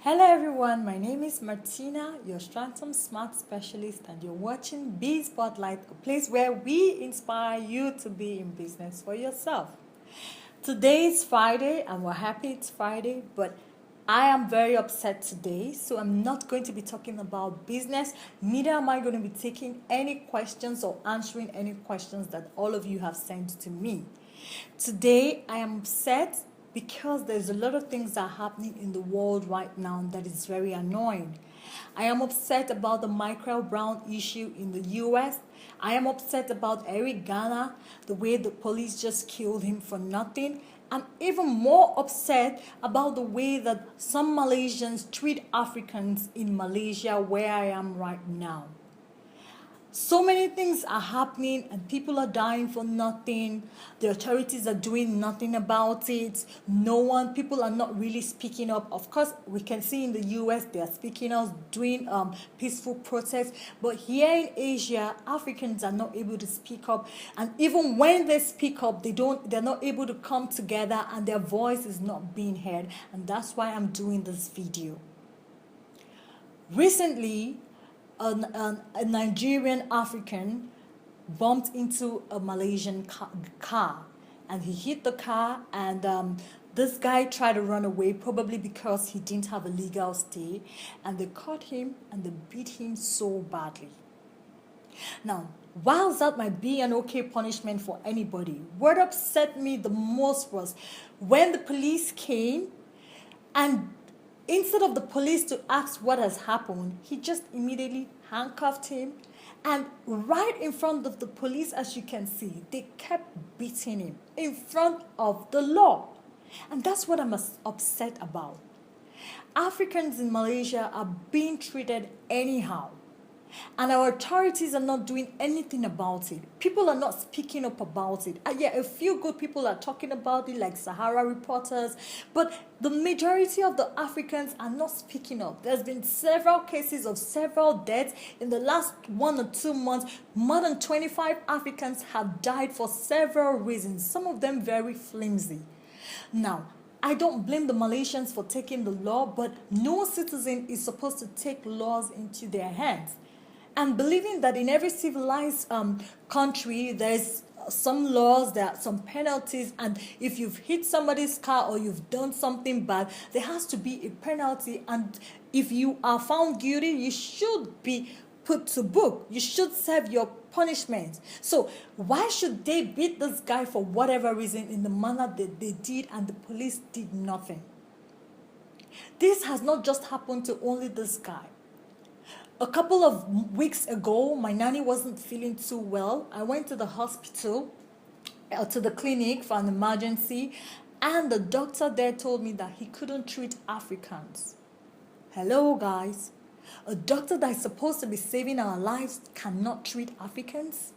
Hello everyone, my name is Martina, your Stratum Smart Specialist, and you're watching Be Spotlight, a place where we inspire you to be in business for yourself. Today is Friday, and we're happy it's Friday, but I am very upset today, so I'm not going to be talking about business. Neither am I going to be taking any questions or answering any questions that all of you have sent to me. Today, I am upset because there's a lot of things that are happening in the world right now that is very annoying. I am upset about the Michael Brown issue in the US. I am upset about Eric Garner, the way the police just killed him for nothing. I'm even more upset about the way that some Malaysians treat Africans in Malaysia, where I am right now. So many things are happening and people are dying for nothing. The authorities are doing nothing about it. People are not really speaking up. Of course, we can see in the US they are speaking up, doing peaceful protests. But here in Asia, Africans are not able to speak up. And even when they speak up, they're not able to come together and their voice is not being heard. And that's why I'm doing this video. Recently, a Nigerian African bumped into a Malaysian car and he hit the car, and this guy tried to run away, probably because he didn't have a legal stay, and they caught him and they beat him so badly. Now, whilst that might be an okay punishment for anybody, what upset me the most was when the police came, and instead of the police to ask what has happened, he just immediately handcuffed him. And right in front of the police, as you can see, they kept beating him in front of the law. And that's what I'm upset about. Africans in Malaysia are being treated anyhow. And our authorities are not doing anything about it. People are not speaking up about it. A few good people are talking about it, like Sahara reporters, but the majority of the Africans are not speaking up. There's been several cases of several deaths. In the last 1 or 2 months, more than 25 Africans have died for several reasons, some of them very flimsy. Now, I don't blame the Malaysians for taking the law, but no citizen is supposed to take laws into their hands. And believing that in every civilized country, there's some laws, there are some penalties, and if you've hit somebody's car or you've done something bad, there has to be a penalty. And if you are found guilty, you should be put to book. You should serve your punishment. So why should they beat this guy for whatever reason in the manner that they did, and the police did nothing? This has not just happened to only this guy. A couple of weeks ago, my nanny wasn't feeling too well. I went to the hospital, to the clinic for an emergency, and the doctor there told me that he couldn't treat Africans. Hello, guys. A doctor that is supposed to be saving our lives cannot treat Africans?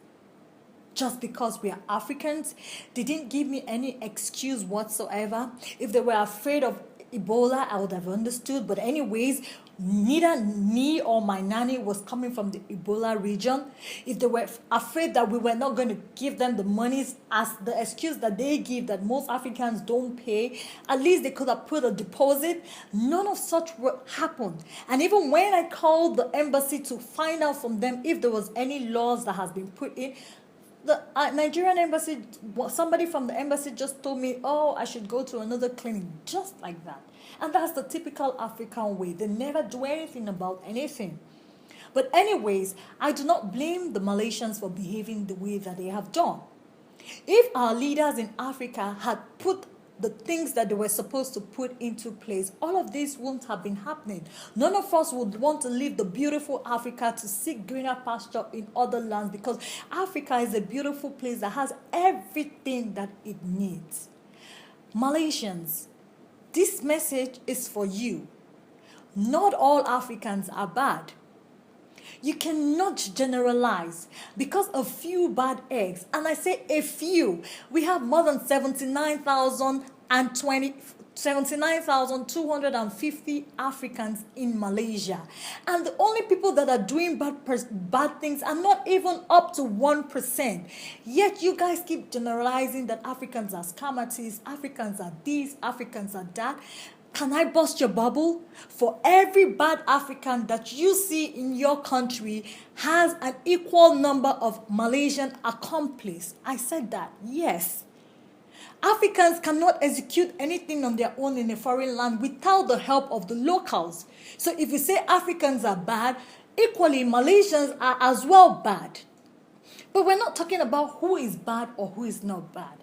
Just because we are Africans? They didn't give me any excuse whatsoever. If they were afraid of Ebola, I would have understood. But anyways, neither me or my nanny was coming from the Ebola region. If they were afraid that we were not going to give them the monies as the excuse that they give, that most Africans don't pay, at least they could have put a deposit. None of such happened. And even when I called the embassy to find out from them if there was any laws that has been put in, the Nigerian embassy, somebody from the embassy just told me, oh, I should go to another clinic, just like that. And that's the typical African way. They never do anything about anything. But anyways, I do not blame the Malaysians for behaving the way that they have done. If our leaders in Africa had put the things that they were supposed to put into place, all of this wouldn't have been happening. None of us would want to leave the beautiful Africa to seek greener pasture in other lands, because Africa is a beautiful place that has everything that it needs. Malaysians, this message is for you. Not all Africans are bad. You cannot generalize because a few bad eggs, and I say a few. We have more than 79,250 Africans in Malaysia. And the only people that are doing bad things are not even up to 1%. Yet you guys keep generalizing that Africans are scammers, Africans are this, Africans are that. Can I bust your bubble? For every bad African that you see in your country has an equal number of Malaysian accomplices. I said that, yes. Africans cannot execute anything on their own in a foreign land without the help of the locals. So if you say Africans are bad, equally Malaysians are as well bad. But we're not talking about who is bad or who is not bad.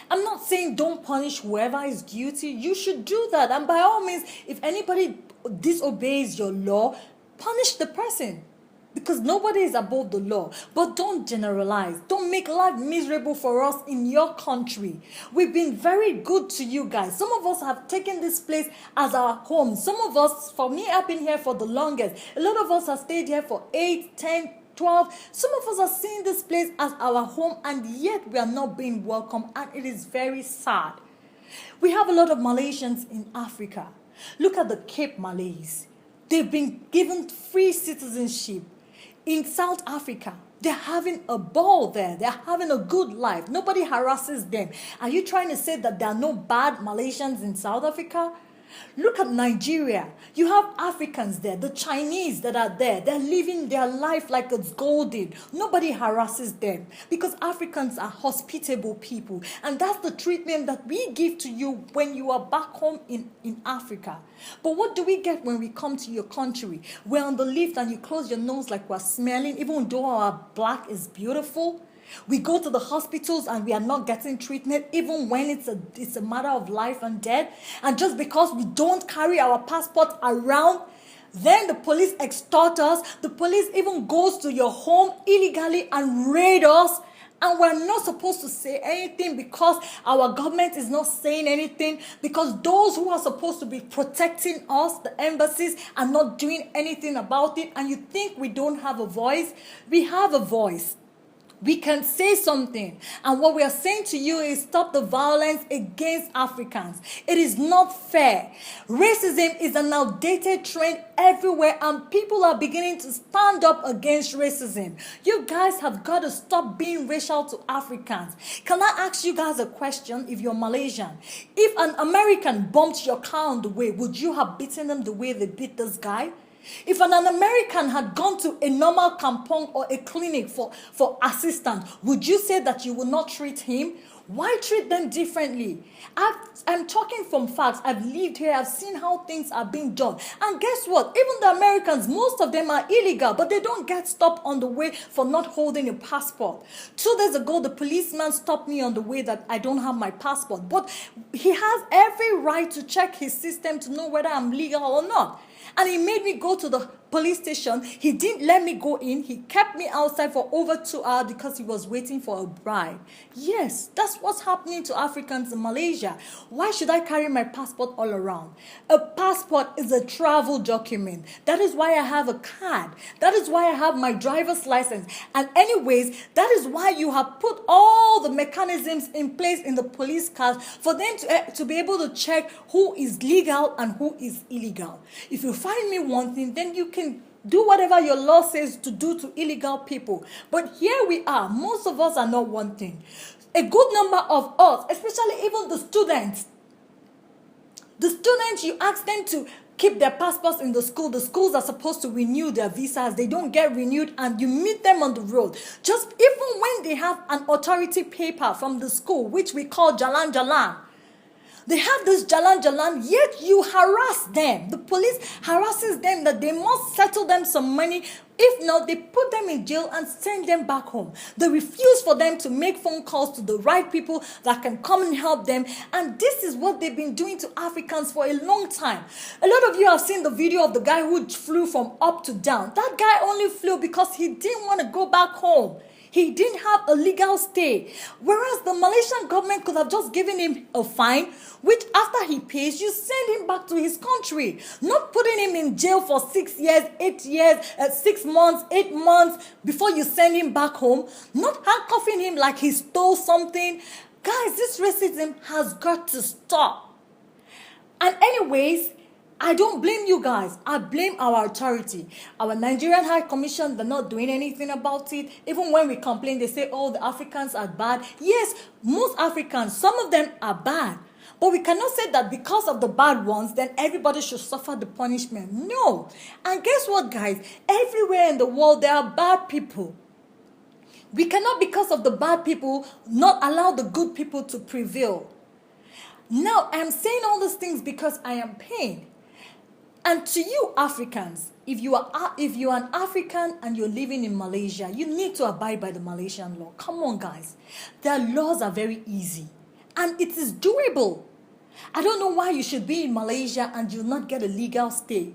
I'm not saying don't punish whoever is guilty. You should do that. And by all means, if anybody disobeys your law, punish the person. Because nobody is above the law. But don't generalize. Don't make life miserable for us in your country. We've been very good to you guys. Some of us have taken this place as our home. Some of us, for me, I've been here for the longest. A lot of us have stayed here for 8, 10, 12. Some of us are seeing this place as our home, and yet we are not being welcome, and it is very sad. We have a lot of Malaysians in Africa. Look at the Cape Malays. They've been given free citizenship. In South Africa, they're having a ball there. They're having a good life. Nobody harasses them. Are you trying to say that there are no bad Malaysians in South Africa? Look at Nigeria. You have Africans there, the Chinese that are there. They're living their life like it's golden. Nobody harasses them because Africans are hospitable people. And that's the treatment that we give to you when you are back home in Africa. But what do we get when we come to your country? We're on the lift and you close your nose like we're smelling, even though our black is beautiful. We go to the hospitals and we are not getting treatment even when it's a matter of life and death. And just because we don't carry our passport around, then the police extort us. The police even goes to your home illegally and raid us. And we're not supposed to say anything because our government is not saying anything, because those who are supposed to be protecting us, the embassies, are not doing anything about it. And you think we don't have a voice? We have a voice. We can say something. And what we are saying to you is stop the violence against Africans. It is not fair. Racism is an outdated trend everywhere, and people are beginning to stand up against racism. You guys have got to stop being racial to Africans. Can I ask you guys a question? If you're Malaysian, if an American bumped your car on the way, would you have beaten them the way they beat this guy? If an American had gone to a normal kampong or a clinic for assistance, would you say that you would not treat him? Why treat them differently? I'm talking from facts. I've lived here. I've seen how things are being done. And guess what? Even the Americans, most of them are illegal, but they don't get stopped on the way for not holding a passport. 2 days ago, the policeman stopped me on the way that I don't have my passport. But he has every right to check his system to know whether I'm legal or not. And he made me go to the police station. He didn't let me go in. He kept me outside for over 2 hours because he was waiting for a bride. Yes, that's what's happening to Africans in Malaysia. Why should I carry my passport all around? A passport is a travel document. That is why I have a card. That is why I have my driver's license. And anyways, that is why you have put all the mechanisms in place in the police cars for them to be able to check who is legal and who is illegal. If you find me wanting, then you can do whatever your law says to do to illegal people. But here we are. Most of us are not wanting. A good number of us, especially even the students, you ask them to keep their passports in the school. The schools are supposed to renew their visas. They don't get renewed, and you meet them on the road. Just even when they have an authority paper from the school, which we call Jalan Jalan, they have this jalan, yet you harass them. The police harasses them that they must settle them some money. If not, they put them in jail and send them back home. They refuse for them to make phone calls to the right people that can come and help them. And this is what they've been doing to Africans for a long time. A lot of you have seen the video of the guy who flew from up to down. That guy only flew because he didn't want to go back home. He didn't have a legal stay. Whereas the Malaysian government could have just given him a fine, which after he pays, you send him back to his country. Not putting him in jail for 6 years, 8 years, 6 months, 8 months before you send him back home. Not handcuffing him like he stole something. Guys, this racism has got to stop. And anyways, I don't blame you guys. I blame our authority. Our Nigerian High Commission, they're not doing anything about it. Even when we complain, they say, oh, the Africans are bad. Yes, most Africans, some of them are bad. But we cannot say that because of the bad ones, then everybody should suffer the punishment. No. And guess what, guys? Everywhere in the world, there are bad people. We cannot, because of the bad people, not allow the good people to prevail. Now, I'm saying all these things because I am pained. And to you Africans, if you are an African and you're living in Malaysia, you need to abide by the Malaysian law. Come on, guys. Their laws are very easy. And it is doable. I don't know why you should be in Malaysia and you'll not get a legal stay.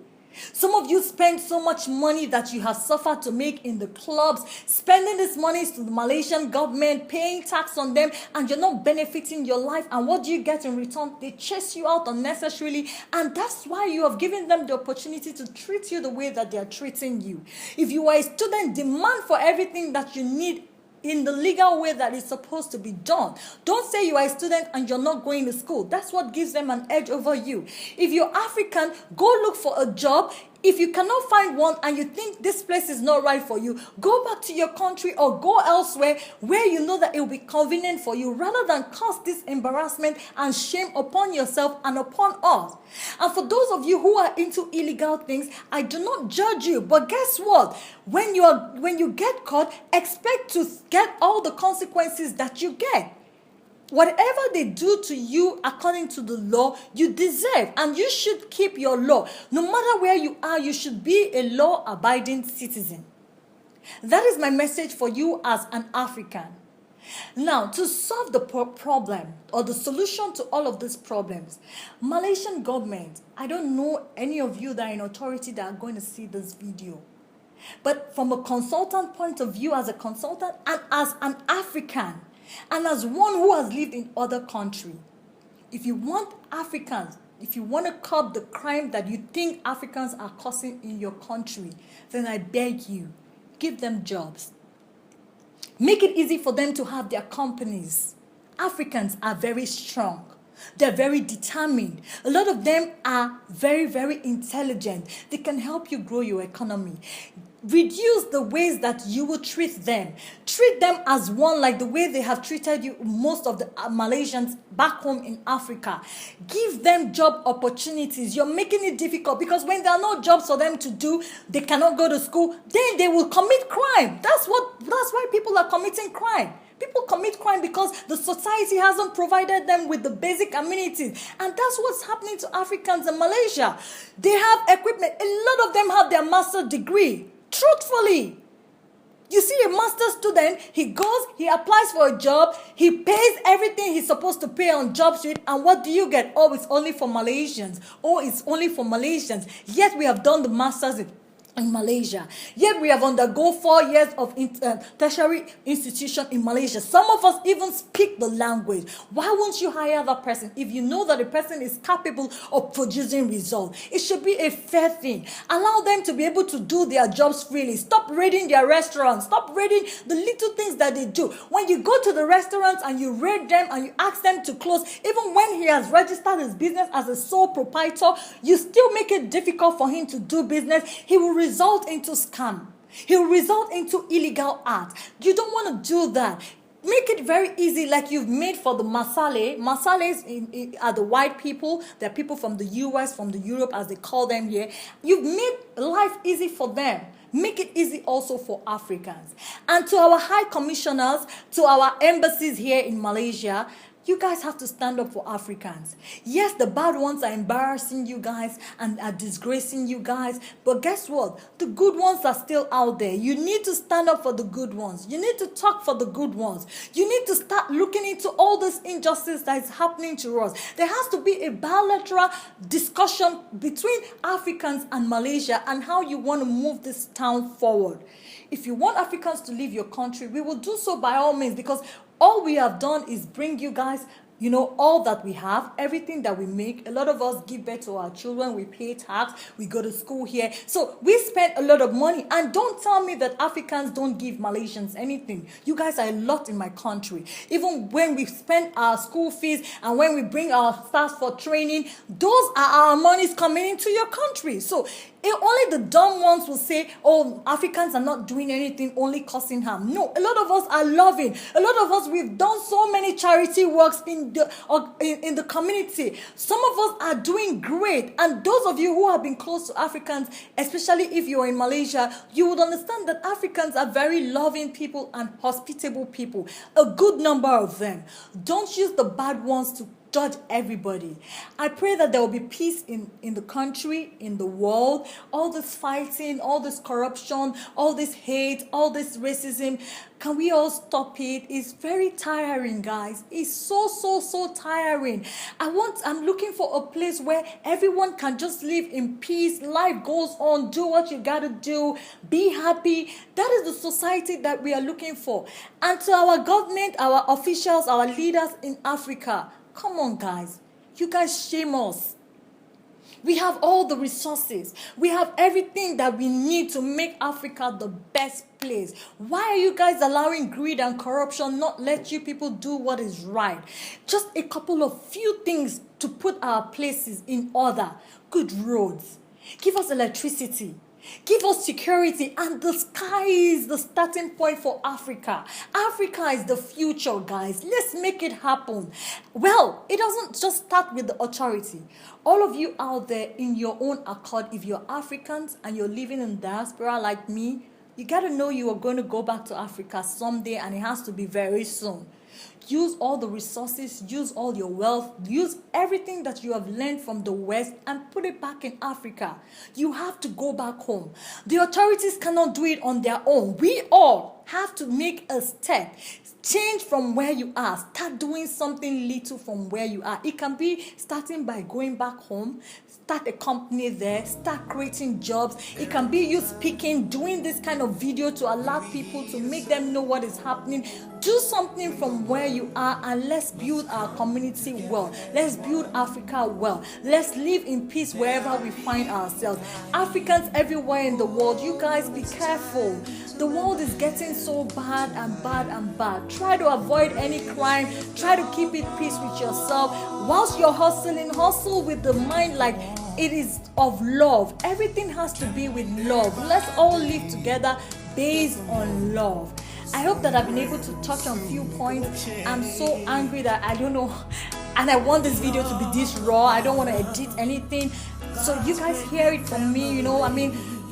Some of you spend so much money that you have suffered to make in the clubs, spending this money to the Malaysian government, paying tax on them, and you're not benefiting your life. And what do you get in return? They chase you out unnecessarily, and that's why you have given them the opportunity to treat you the way that they are treating you. If you are a student, demand for everything that you need in the legal way that is supposed to be done. Don't say you are a student and you're not going to school. That's what gives them an edge over you. If you're African, go look for a job. If you cannot find one and you think this place is not right for you, go back to your country or go elsewhere where you know that it will be convenient for you, rather than cause this embarrassment and shame upon yourself and upon us. And for those of you who are into illegal things, I do not judge you, but guess what? When you get caught, expect to get all the consequences that you get. Whatever they do to you according to the law, you deserve, and you should keep your law. No matter where you are, you should be a law-abiding citizen. That is my message for you as an African. Now, to solve the problem or the solution to all of these problems, Malaysian government, I don't know any of you that are in authority that are going to see this video. But from a consultant point of view, as a consultant and as an African, and as one who has lived in other countries, if you want Africans, if you want to curb the crime that you think Africans are causing in your country, then I beg you, give them jobs. Make it easy for them to have their companies. Africans are very strong. They're very determined. A lot of them are very, very intelligent. They can help you grow your economy. Reduce the ways that you will treat them. Treat them as one, like the way they have treated you, most of the Malaysians back home in Africa. Give them job opportunities. You're making it difficult, because when there are no jobs for them to do, they cannot go to school, then they will commit crime. That's why people are committing crime. People commit crime because the society hasn't provided them with the basic amenities. And that's what's happening to Africans in Malaysia. They have equipment. A lot of them have their master's degree. Truthfully. You see a master's student, he goes, he applies for a job, he pays everything he's supposed to pay on job street, and what do you get? Oh, it's only for Malaysians. Oh, it's only for Malaysians. Yet we have done the master's in Malaysia. Yet we have undergone 4 years of tertiary institution in Malaysia. Some of us even speak the language. Why won't you hire that person if you know that the person is capable of producing results? It should be a fair thing. Allow them to be able to do their jobs freely. Stop raiding their restaurants. Stop raiding the little things that they do. When you go to the restaurants and you raid them and you ask them to close, even when he has registered his business as a sole proprietor, you still make it difficult for him to do business. He will result into scam. He will result into illegal acts. You don't want to do that. Make it very easy, like you've made for the Masale. Masales are the white people. They're people from the US, from the Europe, as they call them here. You've made life easy for them. Make it easy also for Africans. And to our high commissioners, to our embassies here in Malaysia, you guys have to stand up for Africans. Yes, the bad ones are embarrassing you guys and are disgracing you guys. But guess what? The good ones are still out there. You need to stand up for the good ones. You need to talk for the good ones. You need to start looking into all this injustice that is happening to us. There has to be a bilateral discussion between Africans and Malaysia and how you want to move this town forward. If you want Africans to leave your country, we will do so by all means, because all we have done is bring you guys, all that we have, everything that we make. A lot of us give birth to our children. We pay tax. We go to school here. So we spend a lot of money. And don't tell me that Africans don't give Malaysians anything. You guys are a lot in my country. Even when we spend our school fees and when we bring our staff for training, those are our monies coming into your country. So only the dumb ones will say, oh, Africans are not doing anything, only causing harm. No, a lot of us are loving. A lot of us, we've done so many charity works in in the community. Some of us are doing great. And those of you who have been close to Africans, especially if you're in Malaysia, you would understand that Africans are very loving people and hospitable people. A good number of them. Don't use the bad ones to judge everybody. I pray that there will be peace in the country, in the world. All this fighting, all this corruption, all this hate, all this racism, can we all stop it? It's very tiring, guys. It's so tiring. I'm looking for a place where everyone can just live in peace. Life goes on. Do what you gotta do. Be happy. That is the society that we are looking for. And to our government, our officials, our leaders in Africa, come on, guys. You guys shame us. We have all the resources. We have everything that we need to make Africa the best place. Why are you guys allowing greed and corruption not let you people do what is right? Just a couple of few things to put our places in order. Good roads. Give us electricity. Give us security, and the sky is the starting point for Africa. Africa is the future, guys. Let's make it happen. Well, it doesn't just start with the authority. All of you out there in your own accord, if you're Africans and you're living in diaspora like me, you got to know you are going to go back to Africa someday, and it has to be very soon. Use all the resources, use all your wealth, use everything that you have learned from the West and put it back in Africa. You have to go back home. The authorities cannot do it on their own. We all have to make a step. Change from where you are. Start doing something little from where you are. It can be starting by going back home. Start a company there. Start creating jobs. It can be you speaking, doing this kind of video to allow people to make them know what is happening. Do something from where you are, and let's build our community well. Let's build Africa well. Let's live in peace wherever we find ourselves. Africans everywhere in the world, you guys be careful. The world is getting so bad and bad and bad. Try to avoid any crime. Try to keep it peace with yourself. Whilst you're hustling, hustle with the mind like it is of love. Everything has to be with love. Let's all live together based on love. I hope that I've been able to touch on a few points. I'm so angry that I don't know, and I want this video to be this raw. I don't want to edit anything. So you guys hear it from me,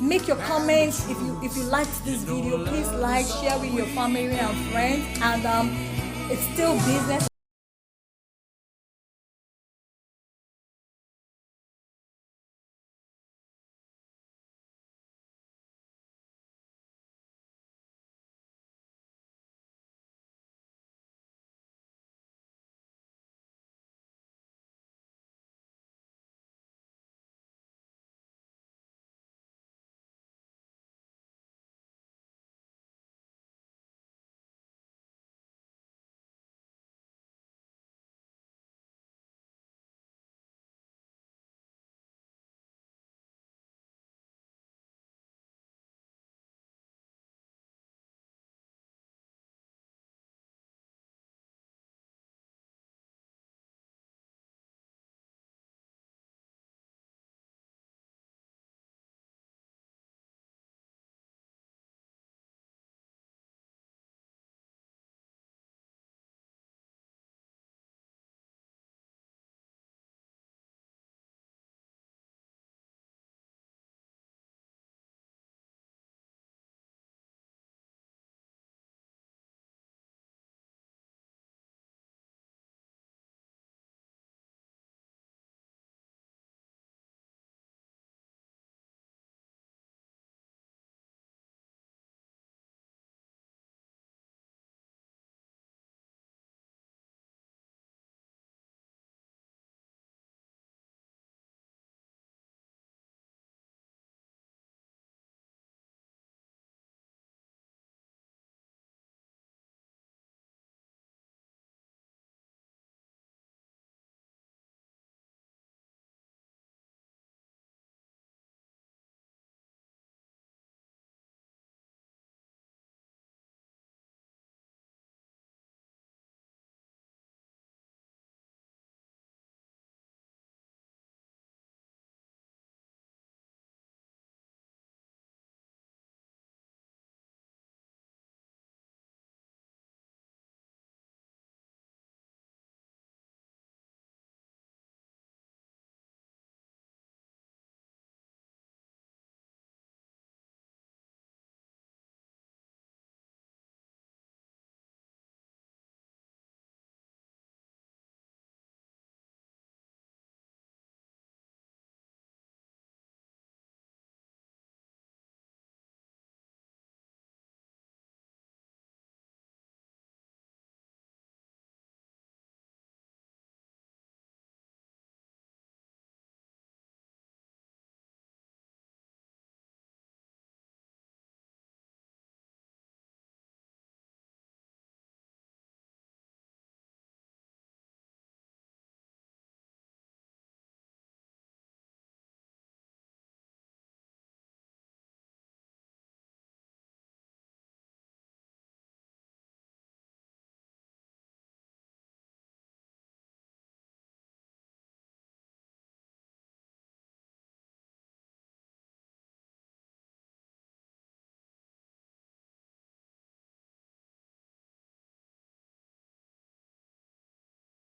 make your comments. If you liked this video, please like, share with your family and friends. And it's still business.